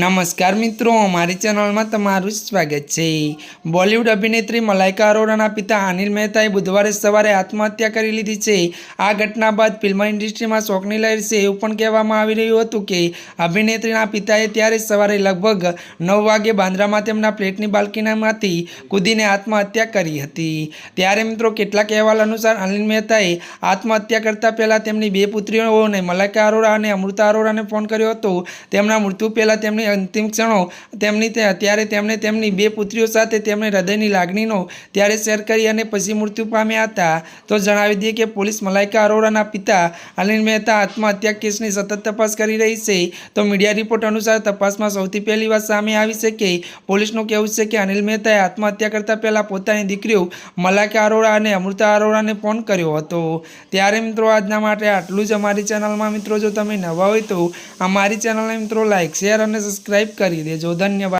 नमस्कार मित्रों, हमारी चैनल में तमारू स्वागत है। बॉलीवूड अभिनेत्री मलाइका अरोराना पिता अनिल मेहताए बुधवारे सवारे आत्महत्या कर लीधी है। आ घटना बाद फिल्म इंडस्ट्री में शोकनी लहर से एवं पण कहेवामां आवी रह्युं हतुं के अभिनेत्रीना पिताए त्यारे सवारे लगभग 9 वागे बांद्रामां तेमना फ्लेटनी बाल्कनीमांथी कूदीने आत्महत्या करी हती। त्यारे मित्रों केटलाक अहेवाल अनुसार अनिल मेहताए आत्महत्या करता पहला तेमनी बे पुत्रीओने मलाइका अरोरा अने अमृता अरोराने फोन कर्यो हतो। तेमना मृत्यु पहला तेमनी अंतिम क्षणों त्यारे तेमणे तेमनी बे पुत्रीओ साथे तेमणे हृदयनी लागणीनो त्यारे शेर करी अने पछी मृत्यु पाम्या हता। तो जणावी दीए के पोलीस मलाइका अरोराना पिता अनिल मेहता आत्महत्या केसनी सतत तपास करी रही है। तो मीडिया रिपोर्ट अनुसार तपासमां सौथी पहली वात सामे आवी छे के पोलीसनुं कहेवुं छे के अनिल मेहताए आत्महत्या करता पहला पोतानी दीकरीओ मलाइका अरोरा अने अमृता अरोराने फोन कर्यो हतो। त्यारे मित्रों आजना माटे आटલું જ। अमारी चेनलमां मित्रों जो तमे नवा होय तो अमारी चेनलने मित्रों लाइक शेर अने सब्सक्राइब करी देजो। धन्यवाद।